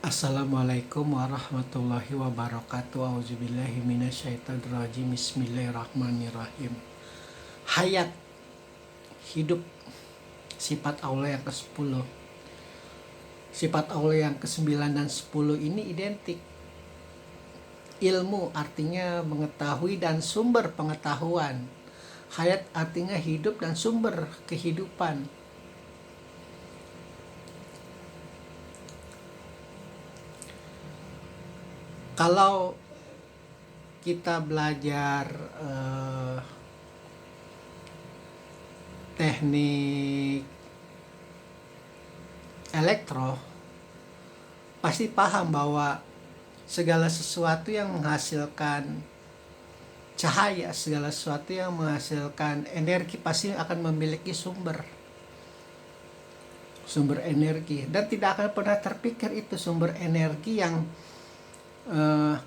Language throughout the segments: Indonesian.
Assalamualaikum warahmatullahi wabarakatuh. Auzubillahi minasyaitonirrajim. Bismillahirrahmanirrahim. Hayat, hidup, sifat Allah yang ke-10. Sifat Allah yang ke-9 dan 10 ini identik. Ilmu artinya mengetahui dan sumber pengetahuan. Hayat artinya hidup dan sumber kehidupan. Kalau kita belajar teknik elektro, pasti paham bahwa segala sesuatu yang menghasilkan cahaya, segala sesuatu yang menghasilkan energi pasti akan memiliki sumber energi, dan tidak akan pernah terpikir itu sumber energi yang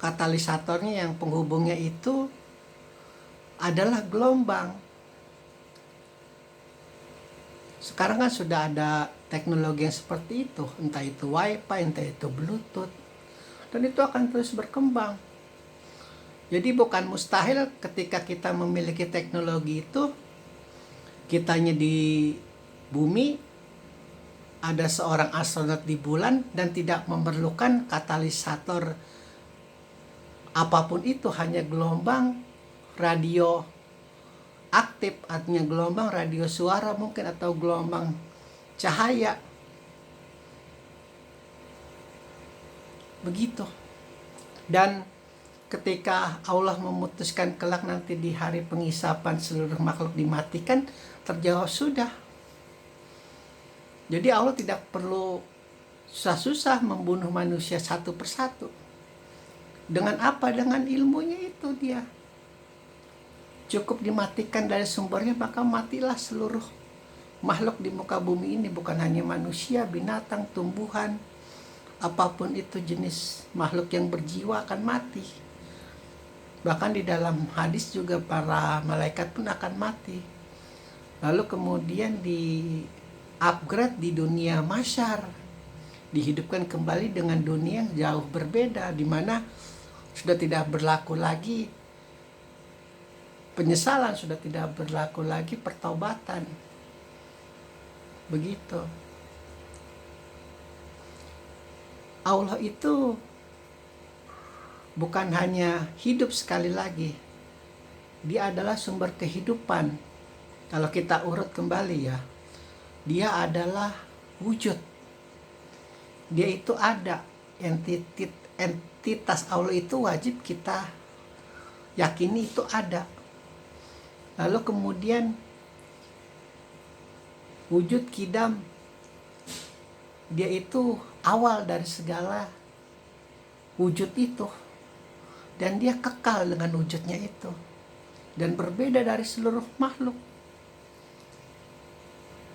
katalisatornya, yang penghubungnya itu adalah gelombang. Sekarang kan sudah ada teknologi yang seperti itu, entah itu wifi, entah itu bluetooth, dan itu akan terus berkembang. Jadi bukan mustahil ketika kita memiliki teknologi itu, kitanya di bumi, ada seorang astronot di bulan dan tidak memerlukan katalisator apapun itu, hanya gelombang radio aktif, artinya gelombang radio suara mungkin, atau gelombang cahaya. Begitu. Dan ketika Allah memutuskan kelak nanti di hari pengisapan seluruh makhluk dimatikan, terjawab sudah. Jadi Allah tidak perlu susah-susah membunuh manusia satu persatu. Dengan apa? Dengan ilmunya itu dia. Cukup dimatikan dari sumbernya, maka matilah seluruh makhluk di muka bumi ini. Bukan hanya manusia, binatang, tumbuhan, apapun itu jenis makhluk yang berjiwa akan mati. Bahkan di dalam hadis juga para malaikat pun akan mati. Lalu kemudian di upgrade di dunia mahsyar, dihidupkan kembali dengan dunia yang jauh berbeda, di mana sudah tidak berlaku lagi penyesalan, sudah tidak berlaku lagi pertaubatan. Begitu. Allah itu bukan hanya hidup, sekali lagi, dia adalah sumber kehidupan. Kalau kita urut kembali ya, dia adalah wujud. Dia itu ada, entitas Allah itu wajib kita yakini itu ada. Lalu kemudian wujud kidam, dia itu awal dari segala wujud itu, dan dia kekal dengan wujudnya itu, dan berbeda dari seluruh makhluk,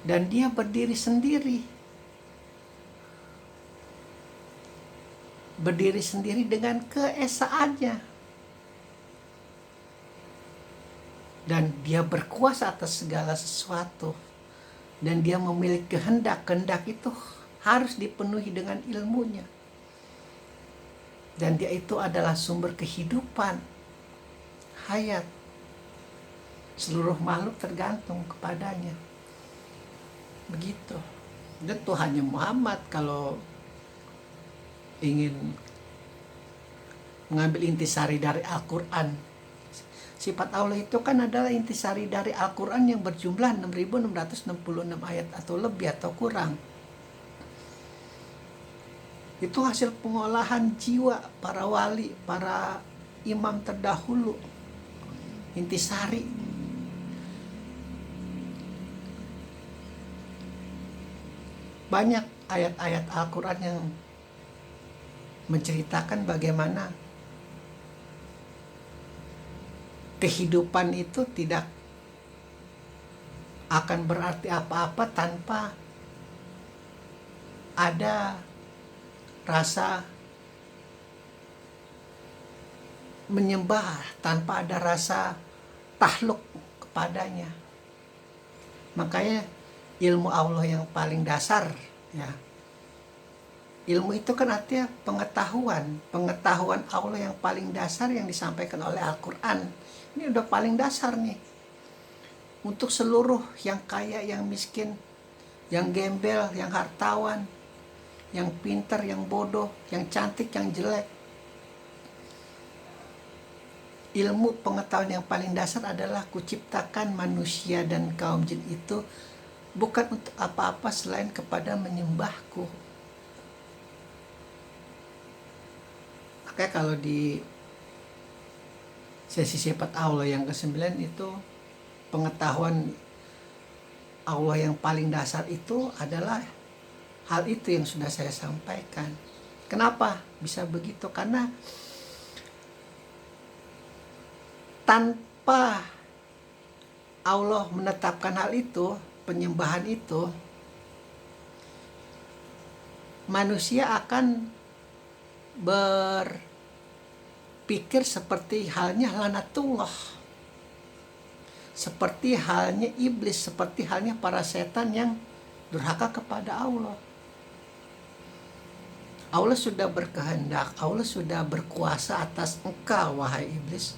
dan dia berdiri sendiri dengan keesaannya, dan dia berkuasa atas segala sesuatu, dan dia memiliki kehendak itu harus dipenuhi dengan ilmunya, dan dia itu adalah sumber kehidupan, hayat. Seluruh makhluk tergantung kepadanya. Begitu. Dan Tuhannya Muhammad kalau ingin mengambil intisari dari Al-Quran, sifat Allah itu kan adalah intisari dari Al-Quran yang berjumlah 6.666 ayat atau lebih atau kurang. Itu hasil pengolahan jiwa para wali, para imam terdahulu. Intisari. Banyak ayat-ayat Al-Quran yang menceritakan bagaimana kehidupan itu tidak akan berarti apa-apa tanpa ada rasa menyembah, tanpa ada rasa tahluk kepadanya. Makanya ilmu Allah yang paling dasar ya, Ilmu itu kan artinya pengetahuan Allah yang paling dasar yang disampaikan oleh Al-Quran. Ini udah paling dasar nih. Untuk seluruh yang kaya, yang miskin, yang gembel, yang hartawan, yang pintar, yang bodoh, yang cantik, yang jelek. Ilmu pengetahuan yang paling dasar adalah kuciptakan manusia dan kaum jin itu bukan untuk apa-apa selain kepada menyembahku. Makanya kalau di sesi sifat Allah yang ke-9 itu, pengetahuan Allah yang paling dasar itu adalah hal itu yang sudah saya sampaikan. Kenapa bisa begitu? Karena tanpa Allah menetapkan hal itu, penyembahan itu, manusia akan berpikir seperti halnya lanatullah, seperti halnya iblis, seperti halnya para setan yang durhaka kepada Allah. Allah sudah berkehendak, Allah sudah berkuasa atas engkau, wahai iblis.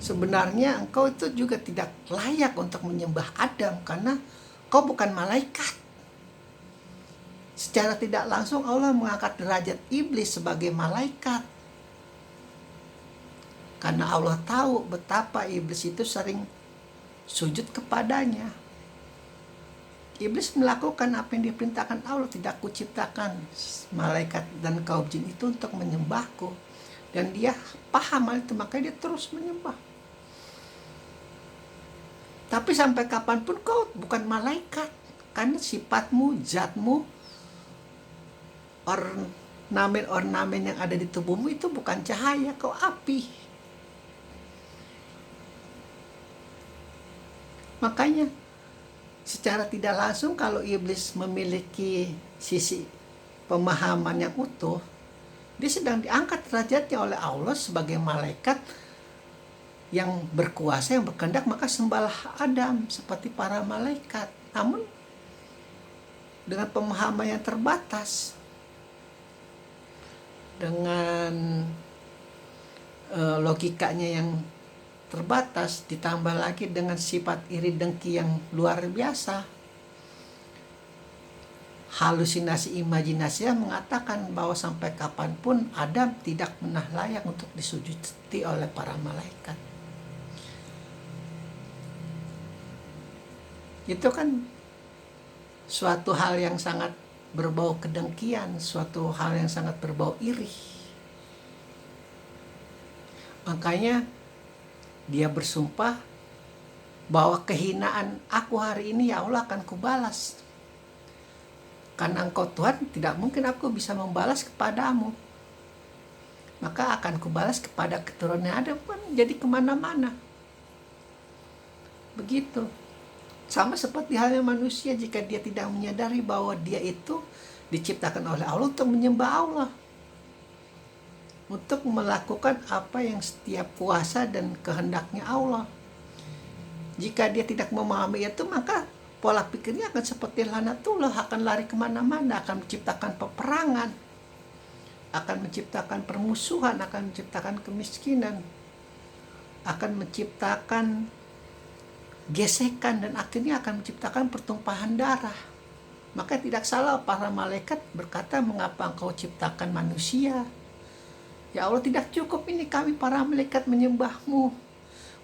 Sebenarnya engkau itu juga tidak layak untuk menyembah Adam karena kau bukan malaikat. Secara tidak langsung Allah mengangkat derajat iblis sebagai malaikat. Karena Allah tahu betapa iblis itu sering sujud kepadanya. Iblis melakukan apa yang diperintahkan Allah. Tidak kuciptakan malaikat dan kaum jin itu untuk menyembahku. Dan dia paham hal itu, makanya dia terus menyembah. Tapi sampai kapanpun kau bukan malaikat. Karena sifatmu, zatmu, ornamen yang ada di tubuhmu itu bukan cahaya, kau api. Makanya secara tidak langsung kalau iblis memiliki sisi pemahaman yang utuh, dia sedang diangkat derajatnya oleh Allah sebagai malaikat yang berkuasa, yang berkehendak, maka sembahlah Adam seperti para malaikat. Namun dengan pemahaman yang terbatas, dengan logikanya yang terbatas, ditambah lagi dengan sifat iri dengki yang luar biasa, halusinasi imajinasi yang mengatakan bahwa sampai kapanpun Adam tidak pernah layak untuk disujudi oleh para malaikat. Itu kan suatu hal yang sangat berbau kedengkian, suatu hal yang sangat berbau iri. Makanya dia bersumpah bahwa kehinaan aku hari ini ya Allah akan kubalas. Karena engkau Tuhan, tidak mungkin aku bisa membalas kepadamu. Maka akan kubalas kepada keturunan Adam, kan jadi kemana-mana. Begitu. Sama seperti halnya manusia, jika dia tidak menyadari bahwa dia itu diciptakan oleh Allah untuk menyembah Allah, untuk melakukan apa yang setiap kuasa dan kehendaknya Allah. Jika dia tidak memahami itu, maka pola pikirnya akan seperti lanatullah, akan lari kemana-mana, akan menciptakan peperangan, akan menciptakan permusuhan, akan menciptakan kemiskinan, akan menciptakan gesekan, dan akhirnya akan menciptakan pertumpahan darah. Maka tidak salah para malaikat berkata, mengapa engkau ciptakan manusia? Ya Allah, tidak cukup ini kami para malaikat menyembahmu,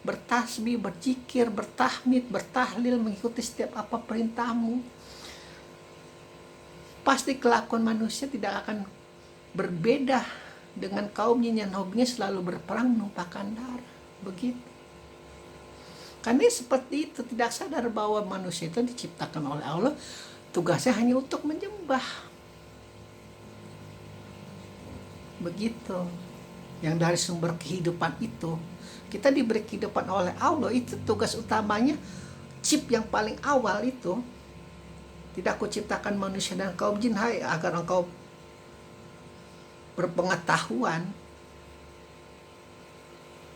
bertasbih, berzikir, bertahmid, bertahlil, mengikuti setiap apa perintahmu. Pasti kelakuan manusia tidak akan berbeda dengan kaum jin yang hobinya selalu berperang menumpahkan darah. Begitu. Karena seperti itu, tidak sadar bahwa manusia itu diciptakan oleh Allah, tugasnya hanya untuk menyembah. Begitu. Yang dari sumber kehidupan itu, kita diberi kehidupan oleh Allah, itu tugas utamanya. Chip yang paling awal itu, tidak kuciptakan manusia dan kaum jin, hai, agar engkau berpengetahuan.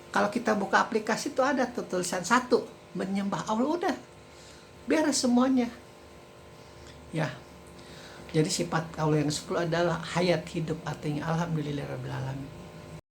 Kalau kita buka aplikasi itu ada tuh tulisan 1, menyembah Allah, udah beres semuanya. Ya. Jadi sifat Allah yang 10 adalah hayat hidup, artinya alhamdulillahirabbil alamin.